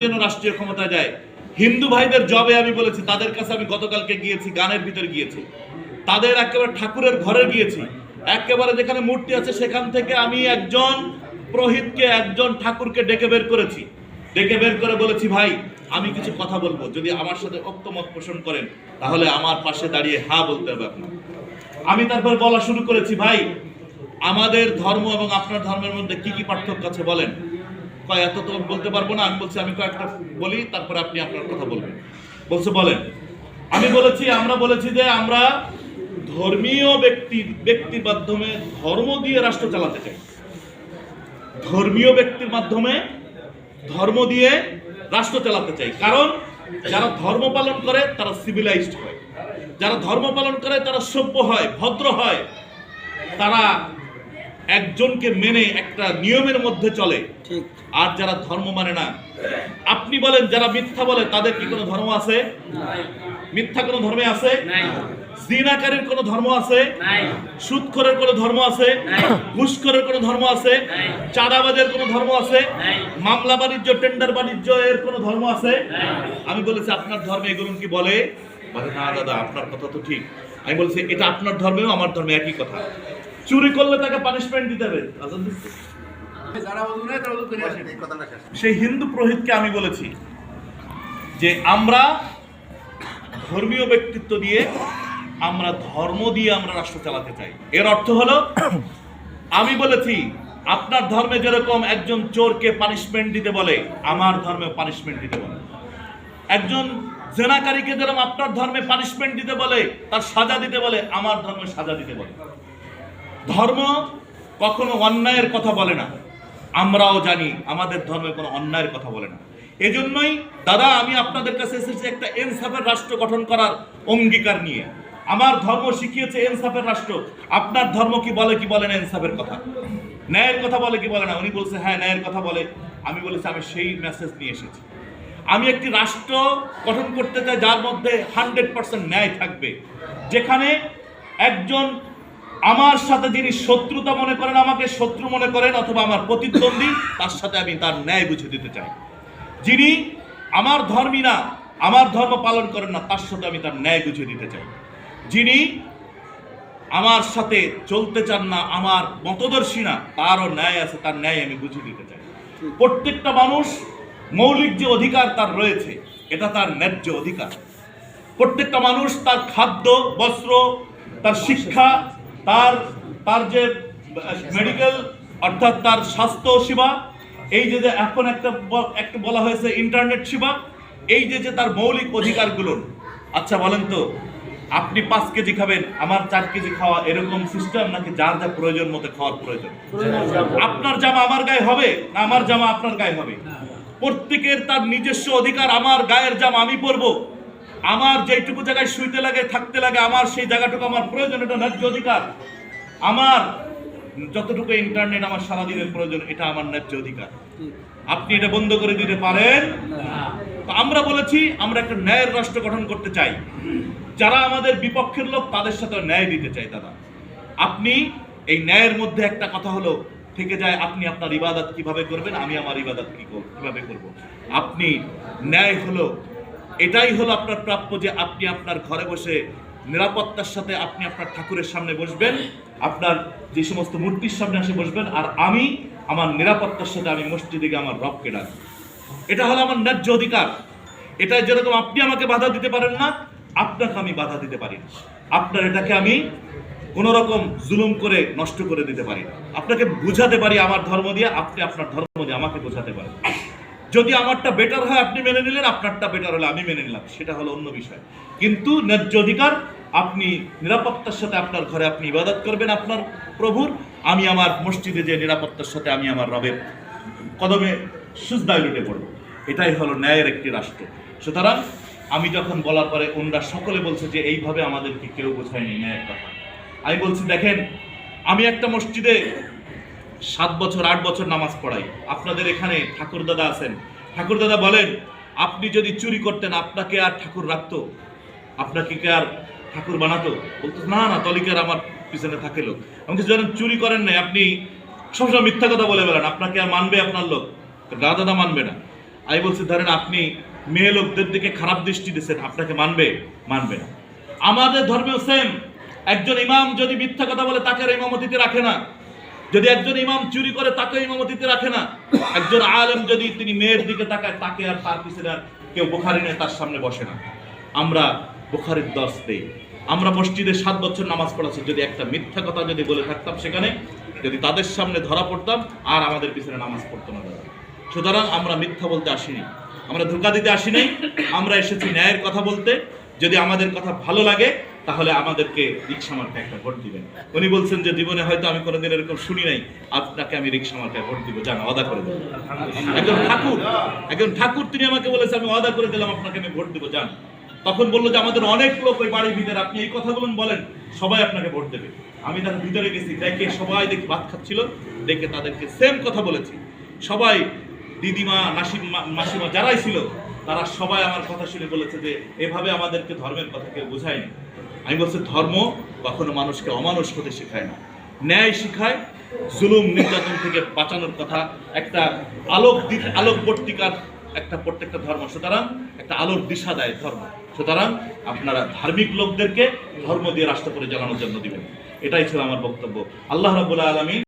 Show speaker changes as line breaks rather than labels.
যেন রাষ্ট্রীয় ক্ষমতায় যায়। হিন্দু ভাইদের জবে আমি বলেছি, তাদের কাছে আমি গতকালকে গিয়েছি, গানের ভিতরে গিয়েছি, তাদের একেবারে ঠাকুরের ঘরে গিয়েছি, একেবারে যেখানে মূর্তি আছে সেখান থেকে আমি একজন পুরোহিতকে, একজন ঠাকুরকে ডেকে বের করেছি, ডেকে বের করে বলেছি, ভাই আমি কিছু কথা বলবো, যদি আমার সাথে ঐক্যমত পোষণ করেন তাহলে আমার পাশে দাঁড়িয়ে হা বলতে হবে আপনার। আমি তারপর বলা শুরু করেছি, ভাই আমাদের ধর্ম এবং আপনার ধর্মের মধ্যে কি কি পার্থক্য আছে বলেন। কয় এত তো বলতে পারবো না। আমি বলছি আমি কয়েকটা বলি, তারপরে আপনি আপনার কথা বলবেন। বলছে বলেন। আমি বলেছি, আমরা বলেছি যে আমরা ধর্মীয় ব্যক্তির মাধ্যমে ধর্ম দিয়ে রাষ্ট্র চালাতে চাই। ধর্মীয় ব্যক্তির মাধ্যমে ধর্ম দিয়ে রাষ্ট্র চালাতে চাই, কারণ যারা ধর্ম পালন করে তারা সিভিলাইজড হয়, যারা ধর্ম পালন করে তারা সভ্য হয়, ভদ্র হয়, তারা একজনকে মেনে একটা নিয়মের মধ্যে চলে। আর যারা ধর্ম মানে না, আপনি বলেন যারা মিথ্যা বলে তাদের কি কোনো ধর্ম আছে? মিথ্যা কোনো ধর্মে আছে? জিনাকারীর কোনো ধর্ম আছে? সুদখোরের কোনো ধর্ম আছে? ঘুষখোরের কোনো ধর্ম আছে? চাঁদাবাজের কোনো ধর্ম আছে? মামলা বাণিজ্য, টেন্ডার বাণিজ্য এর কোনো ধর্ম আছে? আমি বলেছি আপনার ধর্মে এগুলো কি বলে? না দাদা আপনার কথা তো ঠিক। আমি বলছি এটা আপনার ধর্মেও আমার ধর্মে একই কথা। চুরি করলে তাকে পানিশমেন্ট দিতে হবে। সেই হিন্দু পুরোহিতকে আমি বলেছি যে আমরা ধর্মীয় ব্যক্তিত্ব দিয়ে, আমরা ধর্ম দিয়ে আমরা রাষ্ট্র চালাতে চাই। এর অর্থ হলো, আমি বলেছি আপনার ধর্মে যেরকম একজন চোরকে পানিশমেন্ট দিতে বলে, আমার ধর্মে পানিশমেন্ট দিতে বলে। একজন জেনাকারীকে যেরকম আপনার ধর্মে পানিশমেন্ট দিতে বলে, তার সাজা দিতে বলে, আমার ধর্মে সাজা দিতে বলে। ধর্ম কখনো অন্যায়ের কথা বলে না, আমরাও জানি আমাদের ধর্মে কোনো অন্যায়ের কথা বলে না। এজন্যই দাদা আমি আপনাদের কাছে এসেছি একটা ইনসাফের রাষ্ট্র গঠন করার অঙ্গীকার নিয়ে। আমার ধর্ম শিখিয়েছে ইনসাফের রাষ্ট্র। আপনার ধর্ম কি বলে, কি বলে না ইনসাফের কথা? ন্যায়ের কথা বলে কি বলে না? উনি বলছে হ্যাঁ ন্যায়ের কথা বলে। আমি বলেছি আমি সেই মেসেজ নিয়ে এসেছি। আমি একটি রাষ্ট্র গঠন করতে চাই যার মধ্যে 100% ন্যায় থাকবে, যেখানে একজন আমার সাথে যিনি শত্রুতা মনে করেন, আমাকে শত্রু মনে করেন, অথবা আমার প্রতিদ্বন্দ্বী, তার সাথে আমি তার ন্যায় বুঝে দিতে চাই। যিনি আমার ধর্মী না, আমার ধর্ম পালন করেন না, তার সাথে আমি তার ন্যায় বুঝে দিতে চাই। যিনি আমার সাথে চলতে চান না, আমার মতদর্শী না, তারও ন্যায় আছে, তার ন্যায় আমি বুঝে দিতে চাই। প্রত্যেকটা মানুষ মৌলিক যে অধিকার তার রয়েছে, এটা তার ন্যায্য অধিকার। প্রত্যেকটা মানুষ তার খাদ্য, বস্ত্র, তার শিক্ষা, তার যে মেডিকেল অর্থাৎ তার স্বাস্থ্য সেবা, এই যে এখন একটা বলা হয়েছে ইন্টারনেট সেবা, এই যে তার মৌলিক অধিকারগুলো। আচ্ছা বলেন তো, আপনি 5 কেজি খাবেন, আমার 4 কেজি খাওয়া, এরকম সিস্টেম নাকি যার যা প্রয়োজন মতো খাওয়ার প্রয়োজন? আপনার জামা আমার গায়ে হবে না আমার জামা আপনার গায়ে হবে? প্রত্যেকের তার নিজস্ব অধিকার। আমার গায়ের জামা আমি পরবো, আমার যেটুকু জায়গায় শুইতে লাগে, থাকতে লাগে, আমার সেই জায়গাটুকু আমার প্রয়োজন, এটা ন্যায্য অধিকার। আমার যতটুকু ইন্টারনেট আমার সারাদিনের প্রয়োজন, এটা আমার ন্যায্য অধিকার। আপনি এটা বন্ধ করে দিতে পারেন? তো আমরা বলেছি আমরা একটা ন্যায়ের রাষ্ট্র গঠন করতে চাই। যারা আমাদের বিপক্ষের লোক তাদের সাথে ন্যায় দিতে চাই। দাদা আপনি এই ন্যায়ের মধ্যে একটা কথা হলো থেকে যায়, আপনি আপনার ইবাদত কিভাবে করবেন, আমি আমার ইবাদত কিভাবে করব। আপনি ন্যায় হলো, এটাই হলো আপনার প্রাপ্য, যে আপনি আপনার ঘরে বসে নিরাপত্তার সাথে আপনি আপনার ঠাকুরের সামনে বসবেন, আপনার যে সমস্ত মূর্তির সামনে এসে বসবেন, আর আমি আমার নিরাপত্তার সাথে আমি মসজিদে গিয়ে আমার রবকে ডাকবো। এটা হলো আমার ন্যায্য অধিকার। এটা যেরকম আপনি আমাকে বাধা দিতে পারেন না, আপনাকে আমি বাধা দিতে পারি না। আপনার এটাকে আমি কোনো রকম জুলুম করে নষ্ট করে দিতে পারি না। আপনাকে বুঝাতে পারি আমার ধর্ম দিয়ে, আপনি আপনার ধর্ম দিয়ে আমাকে বোঝাতে পারেন। যদি আমারটা বেটার হয় আপনি মেনে নিলেন, আপনারটা বেটার হলে আমি মেনে নিলাম, সেটা হলো অন্য বিষয়। কিন্তু ন্যায্য অধিকার, আপনি নিরাপত্তার সাথে আপনার ঘরে আপনি ইবাদত করবেন আপনার প্রভুর, আমি আমার মসজিদে যে নিরাপত্তার সাথে আমি আমার রবের কদমে সিজদায় লুটে পড়ব। এটাই হলো ন্যায়ের একটি রাষ্ট্র। সুতরাং আমি যখন বলার পরে ওনারা সকলে বলছে যে এইভাবে আমাদেরকে কেউ বোঝায়নি ন্যায়ের কথা। আমি বলছি দেখেন, আমি একটা মসজিদে 7 বছর 8 বছর নামাজ পড়াই। আপনাদের এখানে ঠাকুর দাদা আছেন, ঠাকুর দাদা বলেন আপনি যদি চুরি করতেন আপনাকে আর ঠাকুর রাখতো? আপনাকে কে আর ঠাকুর বানাতো? বলতো না না, তলিকার আমার পিছনে থাকে লোক। আমাকে জানেন চুরি করেন নাই, আপনি সবসময় মিথ্যা কথা বলে বেড়ান, আপনাকে আর মানবে আপনার লোক? দাদা মানবে না। আমি বলছি ধরেন আপনি মেয়ে লোকদের দিকে খারাপ দৃষ্টি দিচ্ছেন, আপনাকে মানবে? মানবে না। আমাদের ধর্মেও সেম। একজন ইমাম যদি মিথ্যা কথা বলে তাকে আর ইমামতিতে রাখে না। যদি একজন ইমাম চুরি করে তাকে ইমামতিতে রাখে না। একজন আলেম যদি তিনি মেয়ের দিকে তাকায় তাকে আর তার পিছনে আর কেউ বুখারী নিয়ে তার সামনে বসে না। আমরা বুখারীর দর্শ দেই। আমরা মসজিদে 7 বছর নামাজ পড়াচ্ছি, যদি একটা মিথ্যা কথা যদি বলে থাকতাম সেখানে, যদি তাদের সামনে ধরা পড়তাম, আর আমাদের পিছনে নামাজ পড়তো না তারা। সুতরাং আমরা মিথ্যা বলতে আসিনি, আমরা ধোঁকা দিতে আসি নাই, আমরা এসেছি ন্যায়ের কথা বলতে। যদি আমাদের কথা ভালো লাগে তাহলে আমাদেরকে রিকশা মার্কায় একটা ভোট দিবেন। উনি বলছেন যে জীবনে হয়তো আমি কোনোদিন এরকম শুনি নাই, আপনাকে আমি রিকশা মার্কায় ভোট দিব, যান ওয়াদা করে দেবো। একজন ঠাকুর তিনি আমাকে বলেছে আমি ওয়াদা করে দিলাম আপনাকে আমি ভোট দিব, যান। তখন বললো যে আমাদের অনেক লোক ওই বাড়ির ভিতরে, আপনি এই কথাগুলো বলেন, সবাই আপনাকে ভোট দেবে। আমি তার ভিতরে গেছি, দেখে সবাই দেখি ভাত খাচ্ছিল, দেখে তাদেরকে সেম কথা বলেছি। সবাই দিদিমা, মাসিমা যারাই ছিল তারা সবাই আমার কথা শুনে বলেছে যে এভাবে আমাদেরকে ধর্মের কথা কেউ বোঝায়নি। আমি বলছি ধর্ম কখনো মানুষকে অমানুষ হতে শেখায় না, ন্যায় শিখায়, জুলুম নির্যাতন থেকে বাঁচানোর কথা, একটা আলোকবর্তিকার একটা প্রত্যেকটা ধর্ম। সুতরাং একটা আলোর দিশা দেয় ধর্ম। সুতরাং আপনারা ধার্মিক লোকদেরকে ধর্ম দিয়ে রাষ্ট্র পরিচালনার জন্য দিবেন। এটাই ছিল আমার বক্তব্য। আল্লাহ রাব্বুল আলামিন